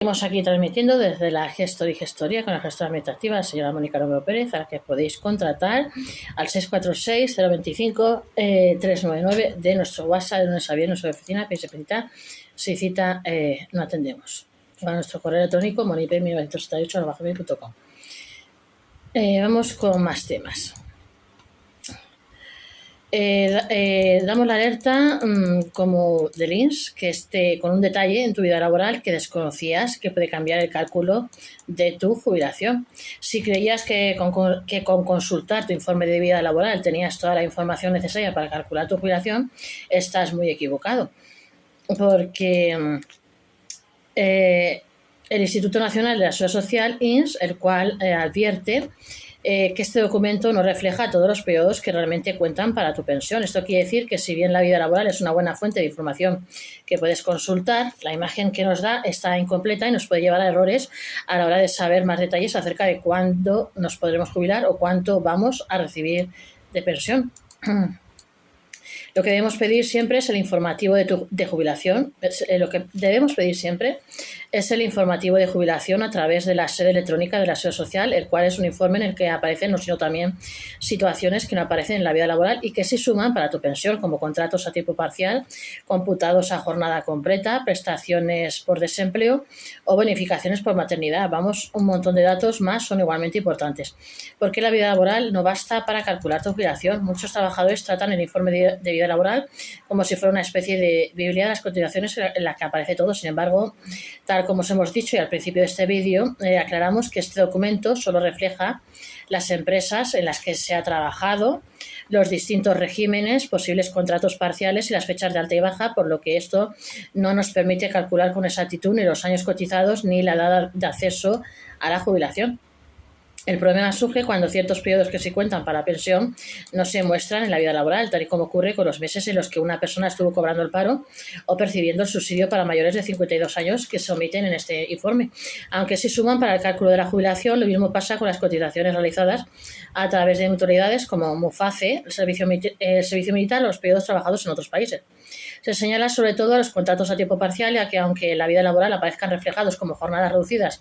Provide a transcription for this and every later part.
Seguimos aquí transmitiendo desde la Gestor y Gestoría con la gestora administrativa, la señora Mónica Romero Pérez, a la que podéis contratar al 646-025-399 de nuestro WhatsApp, de lunes a viernes, nuestra oficina, pedís cita, si cita no atendemos. A nuestro correo electrónico monipe1978@gmail.com. Vamos con más temas. Damos la alerta como del INS que esté con un detalle en tu vida laboral que desconocías que puede cambiar el cálculo de tu jubilación. Si creías que con consultar tu informe de vida laboral tenías toda la información necesaria para calcular tu jubilación, estás muy equivocado, porque el Instituto Nacional de la Seguridad Social, INS, el cual advierte que este documento no refleja todos los periodos que realmente cuentan para tu pensión. Esto quiere decir que si bien la vida laboral es una buena fuente de información que puedes consultar, la imagen que nos da está incompleta y nos puede llevar a errores a la hora de saber más detalles acerca de cuándo nos podremos jubilar o cuánto vamos a recibir de pensión. Lo que debemos pedir siempre es el informativo de jubilación. Lo que debemos pedir siempre es el informativo de jubilación a través de la sede electrónica de la Seguridad Social, el cual es un informe en el que aparecen no sino también situaciones que no aparecen en la vida laboral y que sí suman para tu pensión, como contratos a tiempo parcial, computados a jornada completa, prestaciones por desempleo o bonificaciones por maternidad. Vamos, un montón de datos más son igualmente importantes. Porque la vida laboral no basta para calcular tu jubilación. Muchos trabajadores tratan el informe de vida laboral como si fuera una especie de Biblia de las cotizaciones en la que aparece todo. Sin embargo, tal como os hemos dicho y al principio de este vídeo, aclaramos que este documento solo refleja las empresas en las que se ha trabajado, los distintos regímenes, posibles contratos parciales y las fechas de alta y baja, por lo que esto no nos permite calcular con exactitud ni los años cotizados ni la edad de acceso a la jubilación. El problema surge cuando ciertos periodos que se cuentan para pensión no se muestran en la vida laboral, tal y como ocurre con los meses en los que una persona estuvo cobrando el paro o percibiendo el subsidio para mayores de 52 años que se omiten en este informe. Aunque sí suman para el cálculo de la jubilación, lo mismo pasa con las cotizaciones realizadas a través de autoridades como MUFACE, el servicio militar o los periodos trabajados en otros países. Se señala sobre todo a los contratos a tiempo parcial, ya que aunque en la vida laboral aparezcan reflejados como jornadas reducidas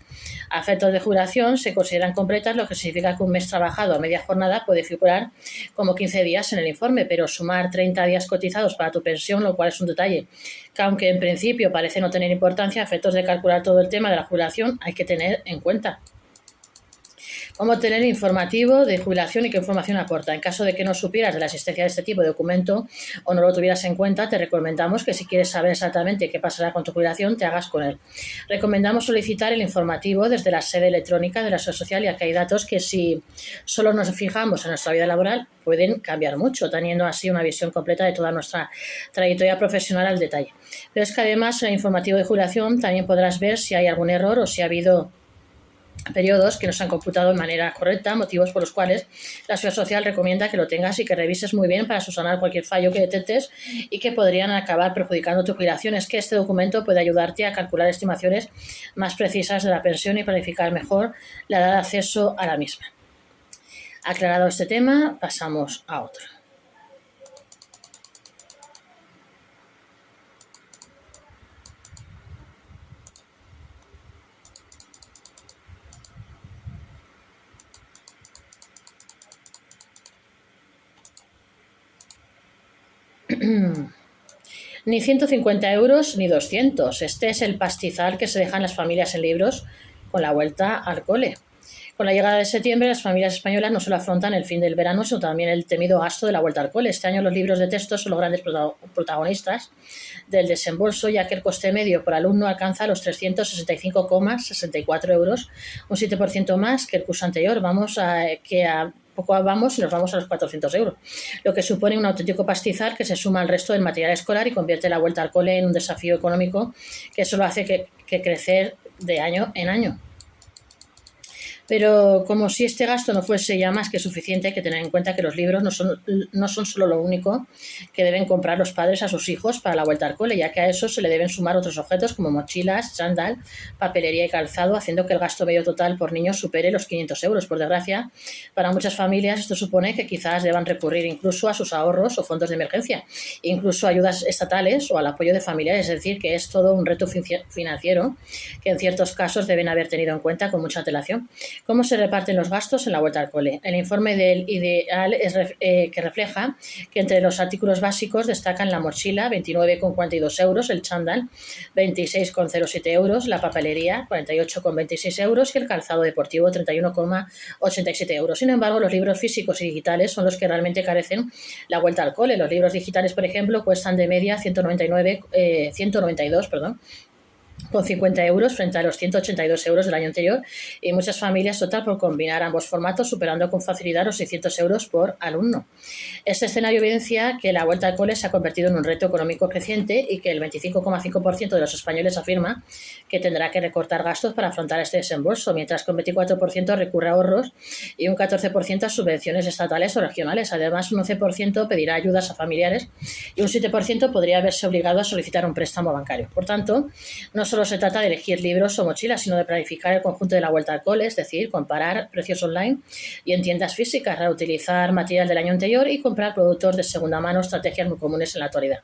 a efectos de jubilación, se consideran completas, lo que significa que un mes trabajado a media jornada puede figurar como 15 días en el informe, pero sumar 30 días cotizados para tu pensión, lo cual es un detalle que aunque en principio parece no tener importancia, a efectos de calcular todo el tema de la jubilación hay que tener en cuenta. Cómo tener informativo de jubilación y qué información aporta. En caso de que no supieras de la existencia de este tipo de documento o no lo tuvieras en cuenta, te recomendamos que si quieres saber exactamente qué pasará con tu jubilación, te hagas con él. Recomendamos solicitar el informativo desde la sede electrónica de la Seguridad Social, ya que hay datos que si solo nos fijamos en nuestra vida laboral pueden cambiar mucho, teniendo así una visión completa de toda nuestra trayectoria profesional al detalle. Pero es que además en el informativo de jubilación también podrás ver si hay algún error o si ha habido periodos que no se han computado de manera correcta, motivos por los cuales la Seguridad Social recomienda que lo tengas y que revises muy bien para subsanar cualquier fallo que detectes y que podrían acabar perjudicando tu jubilación. Es que este documento puede ayudarte a calcular estimaciones más precisas de la pensión y planificar mejor la edad de acceso a la misma. Aclarado este tema, pasamos a otro. Ni 150 euros ni 200. Este es el pastizal que se dejan las familias en libros con la vuelta al cole. Con la llegada de septiembre, las familias españolas no solo afrontan el fin del verano, sino también el temido gasto de la vuelta al cole. Este año los libros de texto son los grandes protagonistas del desembolso, ya que el coste medio por alumno alcanza los 365,64 euros, un 7% más que el curso anterior. Poco vamos y nos vamos a los 400 euros, lo que supone un auténtico pastizal que se suma al resto del material escolar y convierte la vuelta al cole en un desafío económico que solo hace que crecer de año en año. Pero como si este gasto no fuese ya más que suficiente, hay que tener en cuenta que los libros no son solo lo único que deben comprar los padres a sus hijos para la vuelta al cole, ya que a eso se le deben sumar otros objetos como mochilas, chándal, papelería y calzado, haciendo que el gasto medio total por niño supere los 500 euros. Por desgracia, para muchas familias esto supone que quizás deban recurrir incluso a sus ahorros o fondos de emergencia, incluso a ayudas estatales o al apoyo de familiares, es decir, que es todo un reto financiero que en ciertos casos deben haber tenido en cuenta con mucha antelación. ¿Cómo se reparten los gastos en la vuelta al cole? El informe del IDEAL que refleja que entre los artículos básicos destacan la mochila, 29,42 euros, el chándal, 26,07 euros, la papelería, 48,26 euros y el calzado deportivo, 31,87 euros. Sin embargo, los libros físicos y digitales son los que realmente carecen la vuelta al cole. Los libros digitales, por ejemplo, cuestan de media 192, con 50 euros frente a los 182 euros del año anterior, y muchas familias optan por combinar ambos formatos, superando con facilidad los 600 euros por alumno. Este escenario evidencia que la vuelta al cole se ha convertido en un reto económico creciente y que el 25,5% de los españoles afirma que tendrá que recortar gastos para afrontar este desembolso, mientras que un 24% recurre a ahorros y un 14% a subvenciones estatales o regionales. Además, un 11% pedirá ayudas a familiares y un 7% podría verse obligado a solicitar un préstamo bancario. Por tanto, no solo se trata de elegir libros o mochilas, sino de planificar el conjunto de la vuelta al cole, es decir, comparar precios online y en tiendas físicas, reutilizar material del año anterior y comprar productos de segunda mano, estrategias muy comunes en la actualidad.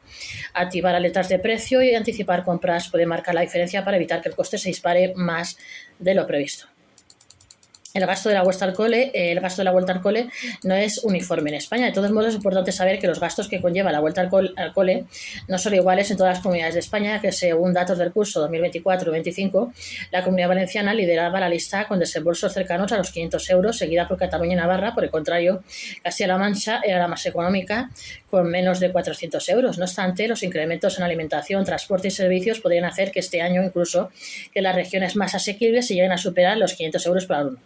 Activar alertas de precio y anticipar compras puede marcar la diferencia para evitar que el coste se dispare más de lo previsto. El gasto de la vuelta al cole no es uniforme en España. De todos modos, es importante saber que los gastos que conlleva la vuelta al cole no son iguales en todas las comunidades de España, que según datos del curso 2024-2025, la Comunidad Valenciana lideraba la lista con desembolsos cercanos a los 500 euros, seguida por Cataluña y Navarra. Por el contrario, Castilla-La Mancha era la más económica, con menos de 400 euros. No obstante, los incrementos en alimentación, transporte y servicios podrían hacer que este año incluso que las regiones más asequibles se lleguen a superar los 500 euros por alumno.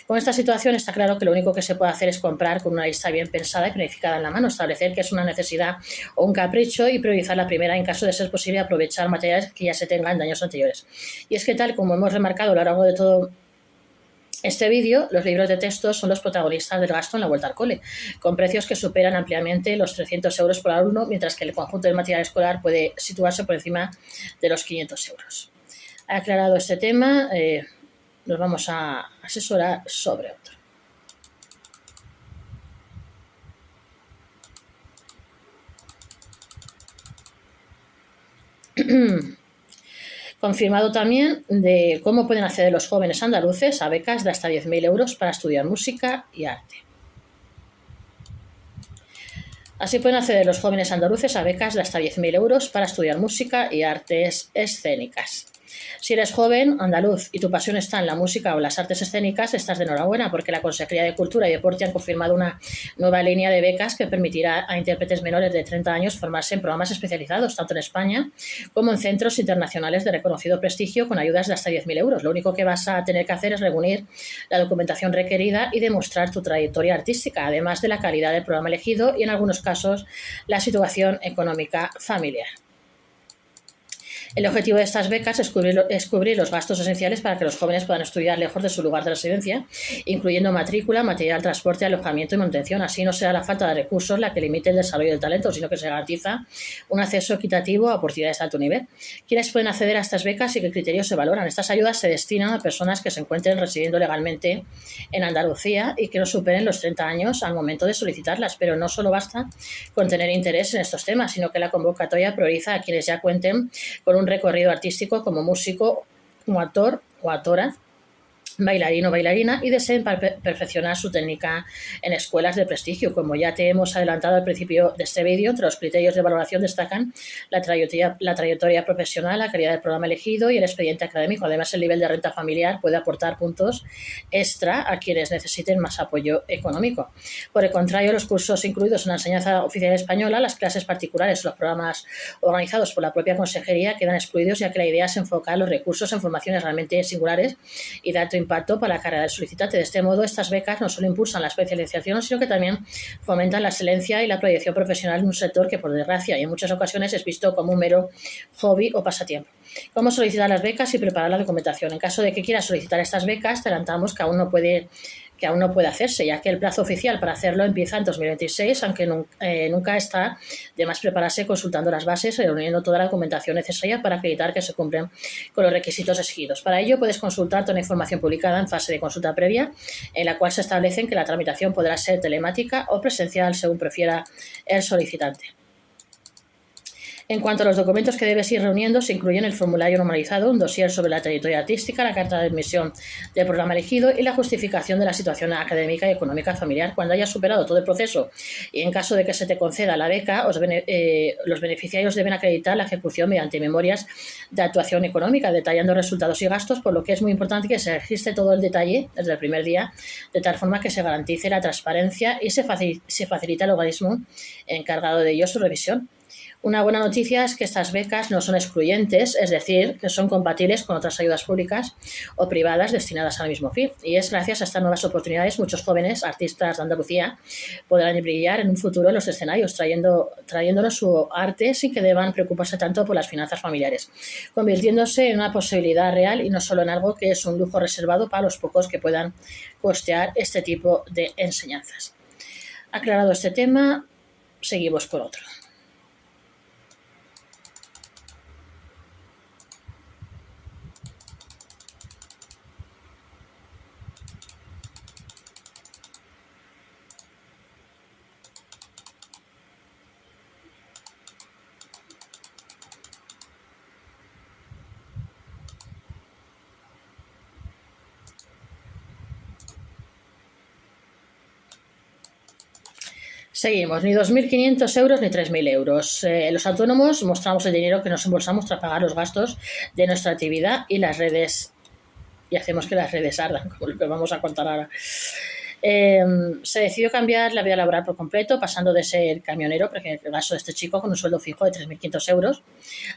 Con esta situación está claro que lo único que se puede hacer es comprar con una lista bien pensada y planificada en la mano, establecer que es una necesidad o un capricho y priorizar la primera en caso de ser posible aprovechar materiales que ya se tengan de años anteriores. Y es que tal como hemos remarcado a lo largo de todo este vídeo, los libros de texto son los protagonistas del gasto en la vuelta al cole, con precios que superan ampliamente los 300 euros por alumno, mientras que el conjunto del material escolar puede situarse por encima de los 500 euros. Aclarado este tema, nos vamos a asesorar sobre otro. Confirmado también de cómo pueden acceder los jóvenes andaluces a becas de hasta 10.000 euros para estudiar música y arte. Así pueden acceder los jóvenes andaluces a becas de hasta 10.000 euros para estudiar música y artes escénicas. Si eres joven, andaluz, y tu pasión está en la música o las artes escénicas, estás de enhorabuena, porque la Consejería de Cultura y Deporte han confirmado una nueva línea de becas que permitirá a intérpretes menores de 30 años formarse en programas especializados, tanto en España como en centros internacionales de reconocido prestigio, con ayudas de hasta 10.000 euros. Lo único que vas a tener que hacer es reunir la documentación requerida y demostrar tu trayectoria artística, además de la calidad del programa elegido y, en algunos casos, la situación económica familiar. El objetivo de estas becas es cubrir los gastos esenciales para que los jóvenes puedan estudiar lejos de su lugar de residencia, incluyendo matrícula, material, transporte, alojamiento y manutención. Así no será la falta de recursos la que limite el desarrollo del talento, sino que se garantiza un acceso equitativo a oportunidades de alto nivel. ¿Quiénes pueden acceder a estas becas y qué criterios se valoran? Estas ayudas se destinan a personas que se encuentren residiendo legalmente en Andalucía y que no superen los 30 años al momento de solicitarlas. Pero no solo basta con tener interés en estos temas, sino que la convocatoria prioriza a quienes ya cuenten con un recorrido artístico como músico, como actor o actora, bailarino o bailarina, y deseen perfeccionar su técnica en escuelas de prestigio. Como ya te hemos adelantado al principio de este vídeo, entre los criterios de valoración destacan la trayectoria profesional, la calidad del programa elegido y el expediente académico. Además, el nivel de renta familiar puede aportar puntos extra a quienes necesiten más apoyo económico. Por el contrario, los cursos incluidos en la enseñanza oficial española, las clases particulares o los programas organizados por la propia consejería quedan excluidos, ya que la idea es enfocar los recursos en formaciones realmente singulares y de alto impacto impacto para la carrera del solicitante. De este modo, estas becas no solo impulsan la especialización, sino que también fomentan la excelencia y la proyección profesional en un sector que, por desgracia, y en muchas ocasiones es visto como un mero hobby o pasatiempo. ¿Cómo solicitar las becas y preparar la documentación? En caso de que quieras solicitar estas becas, te adelantamos que aún no puede hacerse, ya que el plazo oficial para hacerlo empieza en 2026, aunque nunca está de más prepararse consultando las bases y reuniendo toda la documentación necesaria para acreditar que se cumplen con los requisitos exigidos. Para ello, puedes consultar toda la información publicada en fase de consulta previa, en la cual se establecen que la tramitación podrá ser telemática o presencial, según prefiera el solicitante. En cuanto a los documentos que debes ir reuniendo, se incluyen el formulario normalizado, un dossier sobre la trayectoria artística, la carta de admisión del programa elegido y la justificación de la situación académica y económica familiar. Cuando hayas superado todo el proceso y en caso de que se te conceda la beca, los beneficiarios deben acreditar la ejecución mediante memorias de actuación económica, detallando resultados y gastos, por lo que es muy importante que se registre todo el detalle desde el primer día, de tal forma que se garantice la transparencia y se facilita al organismo encargado de ello su revisión. Una buena noticia es que estas becas no son excluyentes, es decir, que son compatibles con otras ayudas públicas o privadas destinadas al mismo fin. Y es gracias a estas nuevas oportunidades muchos jóvenes artistas de Andalucía podrán brillar en un futuro en los escenarios, trayéndonos su arte sin que deban preocuparse tanto por las finanzas familiares, convirtiéndose en una posibilidad real y no solo en algo que es un lujo reservado para los pocos que puedan costear este tipo de enseñanzas. Aclarado este tema, seguimos con otro. Seguimos, ni 2.500 euros ni 3.000 euros. Los autónomos mostramos el dinero que nos embolsamos tras pagar los gastos de nuestra actividad y hacemos que las redes ardan, como lo que vamos a contar ahora. Se decidió cambiar la vida laboral por completo, pasando de ser camionero, porque en el caso de este chico, con un sueldo fijo de 3.500 euros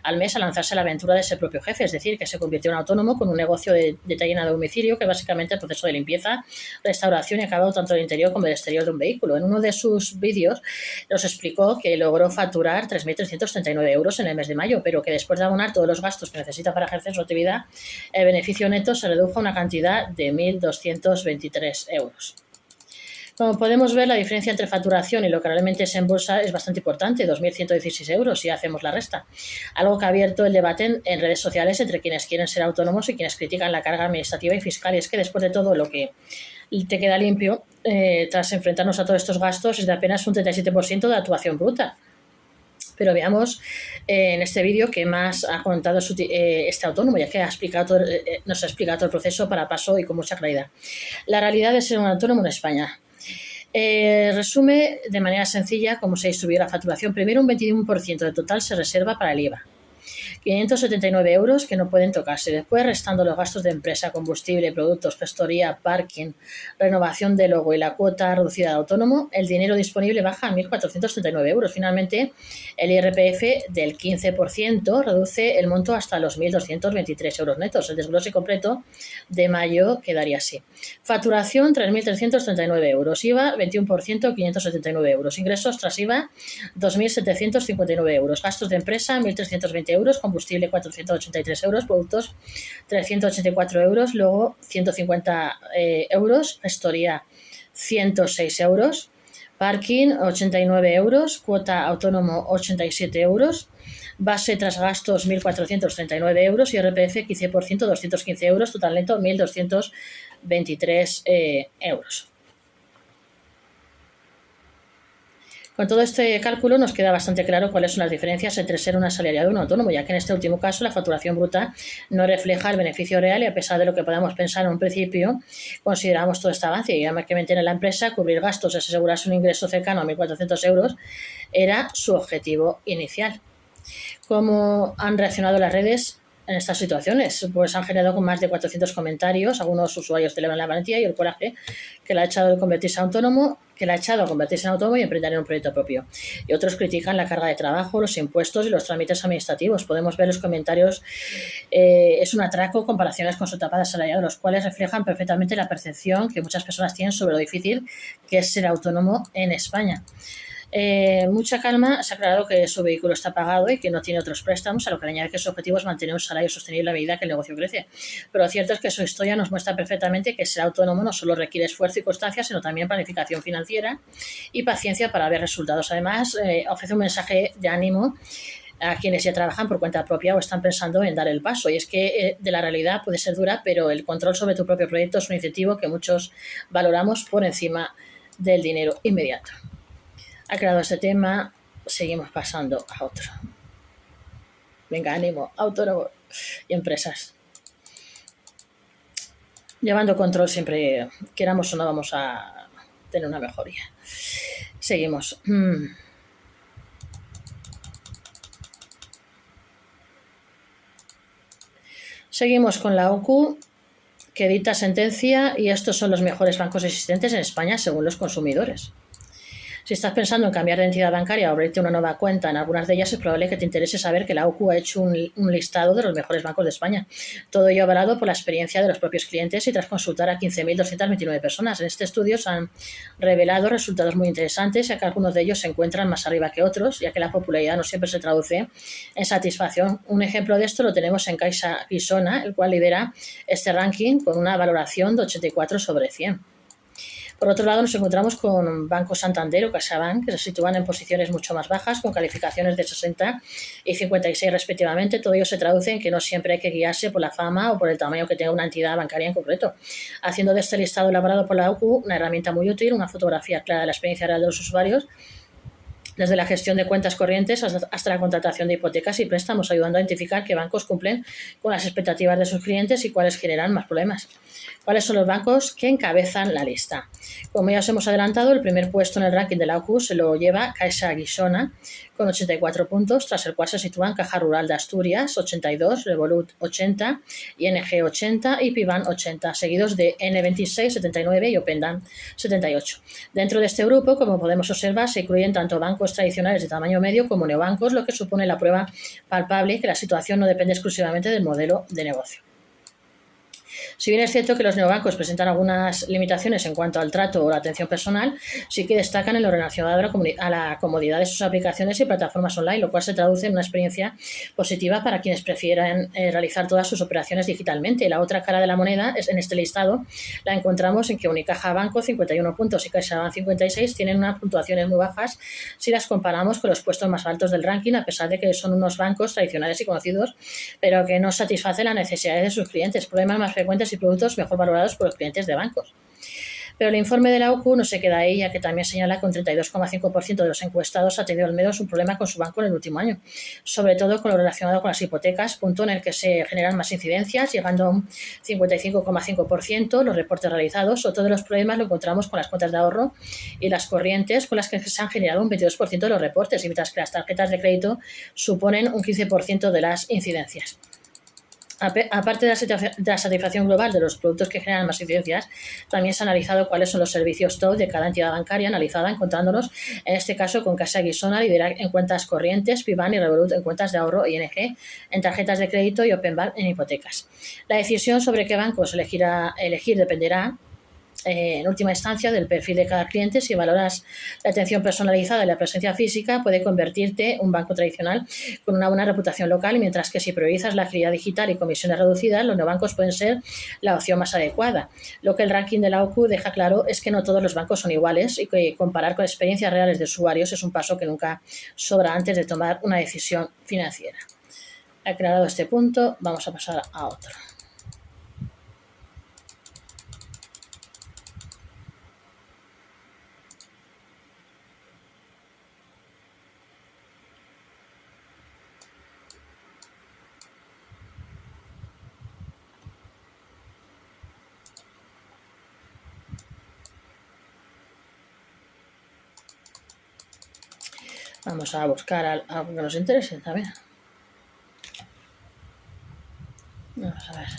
al mes, a lanzarse a la aventura de ser propio jefe, es decir, que se convirtió en autónomo con un negocio de taller a domicilio, que básicamente el proceso de limpieza, restauración y acabado tanto del interior como del exterior de un vehículo. En uno de sus vídeos nos explicó que logró facturar 3.339 euros en el mes de mayo, pero que después de abonar todos los gastos que necesita para ejercer su actividad, el beneficio neto se redujo a una cantidad de 1.223 euros. Como podemos ver, la diferencia entre facturación y lo que realmente es en bolsa es bastante importante, 2.116 euros si hacemos la resta. Algo que ha abierto el debate en redes sociales entre quienes quieren ser autónomos y quienes critican la carga administrativa y fiscal. Y es que después de todo lo que te queda limpio, tras enfrentarnos a todos estos gastos, es de apenas un 37% de actuación bruta. Pero veamos en este vídeo qué más ha contado este autónomo, ya que nos ha explicado todo el proceso para paso y con mucha claridad. La realidad de ser un autónomo en España. Resume de manera sencilla cómo se distribuye la facturación. Primero, un 21% del total se reserva para el IVA. 579 euros que no pueden tocarse. Después, restando los gastos de empresa, combustible, productos, gestoría, parking, renovación de logo y la cuota reducida de autónomo, el dinero disponible baja a 1.439 euros. Finalmente, el IRPF del 15% reduce el monto hasta los 1.223 euros netos. El desglose completo de mayo quedaría así. Facturación, 3.339 euros. IVA, 21%, 579 euros. Ingresos tras IVA, 2.759 euros. Gastos de empresa, 1.320 euros. Combustible, 483 euros. Productos, 384 euros. Luego, 150 euros. Gestoría, 106 euros. Parking, 89 euros. Cuota autónomo, 87 euros. Base tras gastos, 1.439 euros. Y IRPF, 15%, 215 euros. Total neto, 1.223 euros. Con todo este cálculo nos queda bastante claro cuáles son las diferencias entre ser un asalariado y un autónomo, ya que en este último caso la facturación bruta no refleja el beneficio real y a pesar de lo que podamos pensar en un principio, consideramos todo este avance y además que mantener la empresa, cubrir gastos y asegurarse un ingreso cercano a 1.400 euros era su objetivo inicial. ¿Cómo han reaccionado las redes en estas situaciones, pues han generado con más de 400 comentarios. Algunos usuarios celebran la valentía y el coraje que le ha echado a convertirse en autónomo, y emprender en un proyecto propio. Y otros critican la carga de trabajo, los impuestos y los trámites administrativos. Podemos ver los comentarios. Es un atraco comparaciones con su etapa de asalariado, los cuales reflejan perfectamente la percepción que muchas personas tienen sobre lo difícil que es ser autónomo en España. Mucha calma, se ha aclarado que su vehículo está pagado y que no tiene otros préstamos, a lo que le añade que su objetivo es mantener un salario sostenible a medida que el negocio crece. Pero lo cierto es que su historia nos muestra perfectamente que ser autónomo no solo requiere esfuerzo y constancia, sino también planificación financiera y paciencia para ver resultados. Además, ofrece un mensaje de ánimo a quienes ya trabajan por cuenta propia o están pensando en dar el paso. Y es que de la realidad puede ser dura, pero el control sobre tu propio proyecto es un incentivo que muchos valoramos por encima del dinero inmediato. Aclarado este tema, seguimos pasando a otro. Venga, ánimo, autónomos y empresas. Llevando control siempre, queramos o no, vamos a tener una mejoría. Seguimos. Seguimos con la OCU, que dicta sentencia, y estos son los mejores bancos existentes en España según los consumidores. Si estás pensando en cambiar de entidad bancaria o abrirte una nueva cuenta en algunas de ellas, es probable que te interese saber que la OCU ha hecho un listado de los mejores bancos de España. Todo ello avalado por la experiencia de los propios clientes y tras consultar a 15.229 personas. En este estudio se han revelado resultados muy interesantes, ya que algunos de ellos se encuentran más arriba que otros, ya que la popularidad no siempre se traduce en satisfacción. Un ejemplo de esto lo tenemos en Caixa Guissona, el cual lidera este ranking con una valoración de 84 sobre 100. Por otro lado, nos encontramos con Banco Santander o CaixaBank, que se sitúan en posiciones mucho más bajas, con calificaciones de 60 y 56 respectivamente. Todo ello se traduce en que no siempre hay que guiarse por la fama o por el tamaño que tenga una entidad bancaria en concreto, haciendo de este listado elaborado por la OCU una herramienta muy útil, una fotografía clara de la experiencia real de los usuarios, desde la gestión de cuentas corrientes hasta la contratación de hipotecas y préstamos, ayudando a identificar qué bancos cumplen con las expectativas de sus clientes y cuáles generan más problemas. ¿Cuáles son los bancos que encabezan la lista? Como ya os hemos adelantado, el primer puesto en el ranking de la OCU se lo lleva Caixa Guissona con 84 puntos, tras el cual se sitúan Caja Rural de Asturias 82, Revolut 80, ING 80 y Pibán 80, seguidos de N26 79 y Openbank 78. Dentro de este grupo, como podemos observar, se incluyen tanto bancos tradicionales de tamaño medio como neobancos, lo que supone la prueba palpable que la situación no depende exclusivamente del modelo de negocio. Si bien es cierto que los neobancos presentan algunas limitaciones en cuanto al trato o la atención personal, sí que destacan en lo relacionado a la comodidad de sus aplicaciones y plataformas online, lo cual se traduce en una experiencia positiva para quienes prefieran realizar todas sus operaciones digitalmente. La otra cara de la moneda es en este listado la encontramos en que Unicaja Banco 51 puntos y CaixaBank 56 tienen unas puntuaciones muy bajas si las comparamos con los puestos más altos del ranking, a pesar de que son unos bancos tradicionales y conocidos, pero que no satisfacen las necesidades de sus clientes. Problemas más frecuentes y productos mejor valorados por los clientes de bancos. Pero el informe de la OCU no se queda ahí, ya que también señala que un 32,5% de los encuestados ha tenido al menos un problema con su banco en el último año, sobre todo con lo relacionado con las hipotecas, punto en el que se generan más incidencias, llegando a un 55,5% los reportes realizados. Otro de los problemas lo encontramos con las cuentas de ahorro y las corrientes, con las que se han generado un 22% de los reportes, y mientras que las tarjetas de crédito suponen un 15% de las incidencias. Aparte de la satisfacción global de los productos que generan más incidencias, también se ha analizado cuáles son los servicios top de cada entidad bancaria analizada, encontrándonos en este caso con Caixa Guissona lidera en cuentas corrientes, Pibán y Revolut en cuentas de ahorro, ING en tarjetas de crédito y Openbank en hipotecas. La decisión sobre qué bancos elegir dependerá en última instancia del perfil de cada cliente. Si valoras la atención personalizada y la presencia física, puede convertirte en un banco tradicional con una buena reputación local, mientras que si priorizas la agilidad digital y comisiones reducidas, los neobancos pueden ser la opción más adecuada. Lo que el ranking de la OCU deja claro es que no todos los bancos son iguales y que comparar con experiencias reales de usuarios es un paso que nunca sobra antes de tomar una decisión financiera. Aclarado este punto, vamos a pasar a otro. Vamos a buscar algo que nos interese también. Vamos a ver.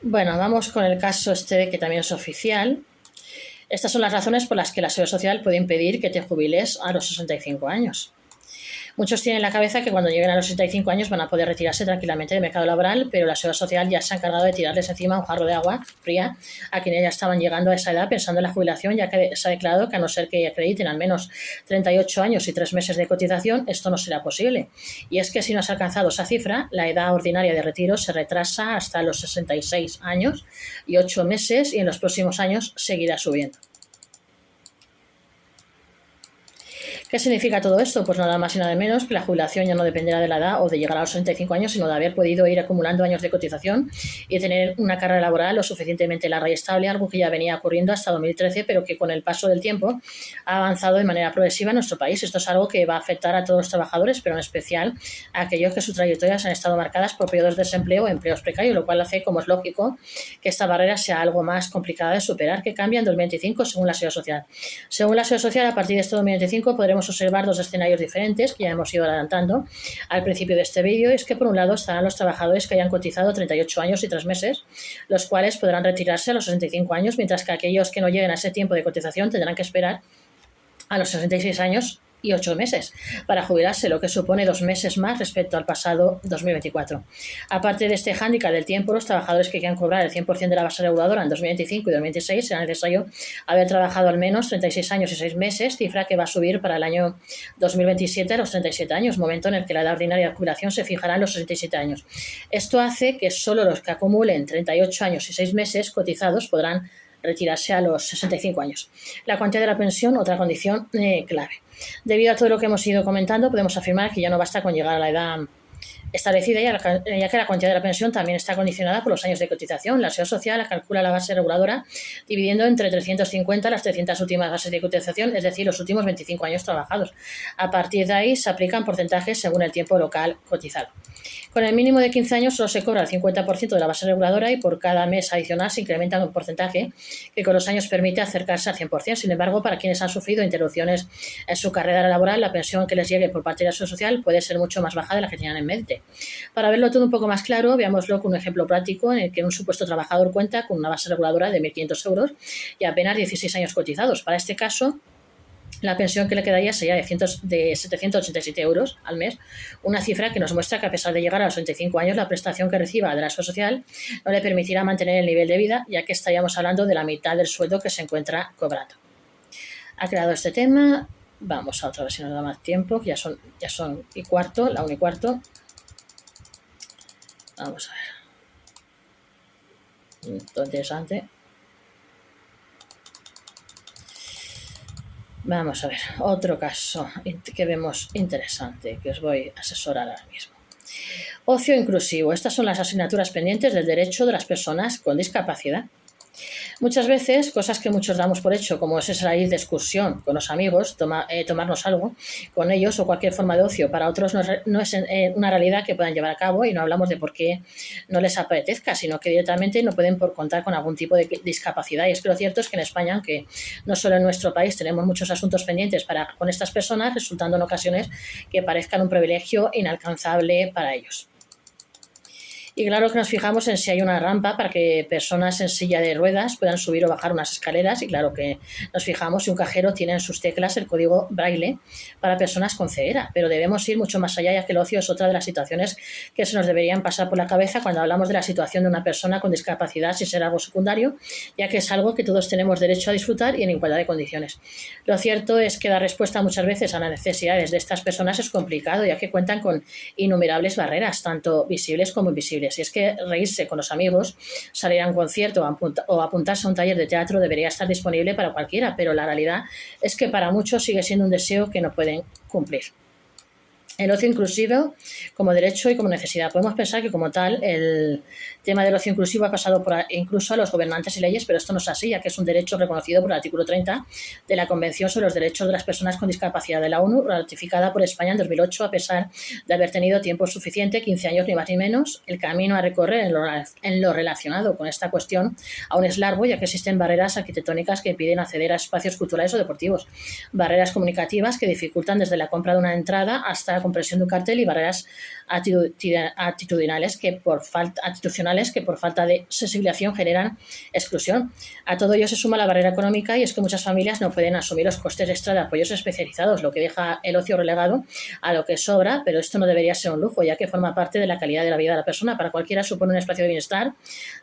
Bueno, vamos con el caso este que también es oficial. Estas son las razones por las que la Seguridad Social puede impedir que te jubiles a los 65 años. Muchos tienen en la cabeza que cuando lleguen a los 65 años van a poder retirarse tranquilamente del mercado laboral, pero la Seguridad Social ya se ha encargado de tirarles encima un jarro de agua fría a quienes ya estaban llegando a esa edad pensando en la jubilación, ya que se ha declarado que a no ser que acrediten al menos 38 años y 3 meses de cotización, esto no será posible. Y es que si no has alcanzado esa cifra, la edad ordinaria de retiro se retrasa hasta los 66 años y 8 meses y en los próximos años seguirá subiendo. ¿Qué significa todo esto? Pues nada más y nada menos que la jubilación ya no dependerá de la edad o de llegar a los 65 años, sino de haber podido ir acumulando años de cotización y tener una carrera laboral lo suficientemente larga y estable, algo que ya venía ocurriendo hasta 2013, pero que con el paso del tiempo ha avanzado de manera progresiva en nuestro país. Esto es algo que va a afectar a todos los trabajadores, pero en especial a aquellos que sus trayectorias han estado marcadas por periodos de desempleo o empleos precarios, lo cual hace, como es lógico, que esta barrera sea algo más complicada de superar, que cambia en 2025 según la Seguridad Social. Según la Seguridad Social, a partir de este 2025 podremos observar dos escenarios diferentes que ya hemos ido adelantando al principio de este vídeo. Es que por un lado estarán los trabajadores que hayan cotizado 38 años y 3 meses, los cuales podrán retirarse a los 65 años, mientras que aquellos que no lleguen a ese tiempo de cotización tendrán que esperar a los 66 años y 8 meses para jubilarse, lo que supone 2 meses más respecto al pasado 2024. Aparte de este hándicap del tiempo, los trabajadores que quieran cobrar el 100% de la base reguladora en 2025 y 2026 será necesario haber trabajado al menos 36 años y 6 meses, cifra que va a subir para el año 2027 a los 37 años, momento en el que la edad ordinaria de jubilación se fijará en los 67 años. Esto hace que solo los que acumulen 38 años y 6 meses cotizados podrán retirarse a los 65 años. La cuantía de la pensión, otra condición clave. Debido a todo lo que hemos ido comentando, podemos afirmar que ya no basta con llegar a la edad establecida, ya que la cuantía de la pensión también está condicionada por los años de cotización. La Seguridad Social calcula la base reguladora dividiendo entre 350 las 300 últimas bases de cotización, es decir, los últimos 25 años trabajados. A partir de ahí se aplican porcentajes según el tiempo local cotizado. Con el mínimo de 15 años solo se cobra el 50% de la base reguladora y por cada mes adicional se incrementa un porcentaje que con los años permite acercarse al 100%. Sin embargo, para quienes han sufrido interrupciones en su carrera laboral, la pensión que les llegue por parte de la Seguridad Social puede ser mucho más baja de la que tenían en mente. Para verlo todo un poco más claro, veámoslo con un ejemplo práctico en el que un supuesto trabajador cuenta con una base reguladora de 1.500 euros y apenas 16 años cotizados. Para este caso, la pensión que le quedaría sería de 787 euros al mes, una cifra que nos muestra que a pesar de llegar a los 25 años, la prestación que reciba de la Seguridad Social no le permitirá mantener el nivel de vida, ya que estaríamos hablando de la mitad del sueldo que se encuentra cobrando. Ha creado este tema, vamos a otra vez si nos da más tiempo, que ya son y cuarto, la 1 y cuarto. Vamos a ver. Todo interesante. Vamos a ver, otro caso que vemos interesante, que os voy a asesorar ahora mismo. Ocio inclusivo. Estas son las asignaturas pendientes del derecho de las personas con discapacidad. Muchas veces, cosas que muchos damos por hecho, como es salir de excursión con los amigos, tomarnos algo con ellos o cualquier forma de ocio, para otros no es una realidad que puedan llevar a cabo y no hablamos de por qué no les apetezca, sino que directamente no pueden por contar con algún tipo de discapacidad. Y es que lo cierto es que en España, aunque no solo en nuestro país tenemos muchos asuntos pendientes con estas personas, resultando en ocasiones que parezcan un privilegio inalcanzable para ellos. Y claro que nos fijamos en si hay una rampa para que personas en silla de ruedas puedan subir o bajar unas escaleras, y claro que nos fijamos si un cajero tiene en sus teclas el código braille para personas con ceguera, pero debemos ir mucho más allá, ya que el ocio es otra de las situaciones que se nos deberían pasar por la cabeza cuando hablamos de la situación de una persona con discapacidad, sin ser algo secundario, ya que es algo que todos tenemos derecho a disfrutar y en igualdad de condiciones. Lo cierto es que dar respuesta muchas veces a las necesidades de estas personas es complicado, ya que cuentan con innumerables barreras, tanto visibles como invisibles. Si es que reírse con los amigos, salir a un concierto o apuntarse a un taller de teatro debería estar disponible para cualquiera, pero la realidad es que para muchos sigue siendo un deseo que no pueden cumplir. El ocio inclusivo como derecho y como necesidad. Podemos pensar que como tal el tema del ocio inclusivo ha pasado incluso a los gobernantes y leyes, pero esto no es así, ya que es un derecho reconocido por el artículo 30 de la Convención sobre los Derechos de las Personas con Discapacidad de la ONU, ratificada por España en 2008, a pesar de haber tenido tiempo suficiente, 15 años ni más ni menos. El camino a recorrer en lo relacionado con esta cuestión aún es largo, ya que existen barreras arquitectónicas que impiden acceder a espacios culturales o deportivos, barreras comunicativas que dificultan desde la compra de una entrada hasta la comprensión de un cartel y barreras actitudinales que por falta de sensibilización generan exclusión. A todo ello se suma la barrera económica, y es que muchas familias no pueden asumir los costes extra de apoyos especializados, lo que deja el ocio relegado a lo que sobra, pero esto no debería ser un lujo, ya que forma parte de la calidad de la vida de la persona. Para cualquiera supone un espacio de bienestar,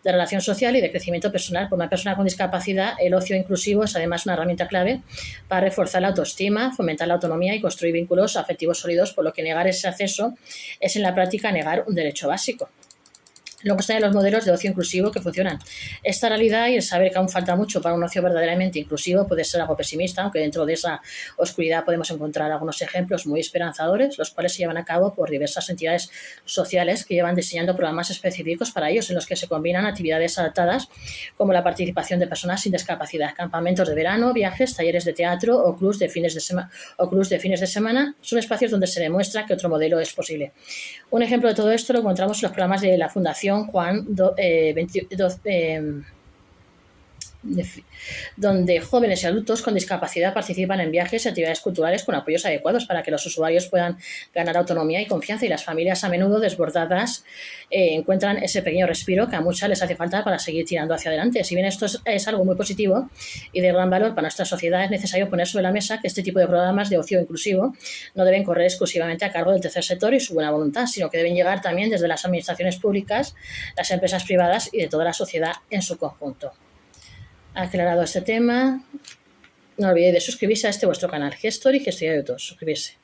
de relación social y de crecimiento personal. Para una persona con discapacidad, el ocio inclusivo es además una herramienta clave para reforzar la autoestima, fomentar la autonomía y construir vínculos afectivos sólidos, por lo que negar ese acceso es en la práctica negar un derecho básico. Luego están los modelos de ocio inclusivo que funcionan. Esta realidad y el saber que aún falta mucho para un ocio verdaderamente inclusivo puede ser algo pesimista, aunque dentro de esa oscuridad podemos encontrar algunos ejemplos muy esperanzadores, los cuales se llevan a cabo por diversas entidades sociales que llevan diseñando programas específicos para ellos, en los que se combinan actividades adaptadas como la participación de personas sin discapacidad, campamentos de verano, viajes, talleres de teatro o clubs de fines de semana. Son espacios donde se demuestra que otro modelo es posible. Un ejemplo de todo esto lo encontramos en los programas de la Fundación Juan donde jóvenes y adultos con discapacidad participan en viajes y actividades culturales con apoyos adecuados para que los usuarios puedan ganar autonomía y confianza, y las familias, a menudo desbordadas, encuentran ese pequeño respiro que a muchas les hace falta para seguir tirando hacia adelante. Si bien esto es algo muy positivo y de gran valor para nuestra sociedad, es necesario poner sobre la mesa que este tipo de programas de ocio inclusivo no deben correr exclusivamente a cargo del tercer sector y su buena voluntad, sino que deben llegar también desde las administraciones públicas, las empresas privadas y de toda la sociedad en su conjunto. Aclarado este tema, no olvidéis de suscribirse a este vuestro canal, Gestor y Gestoría de Autor. Suscribirse.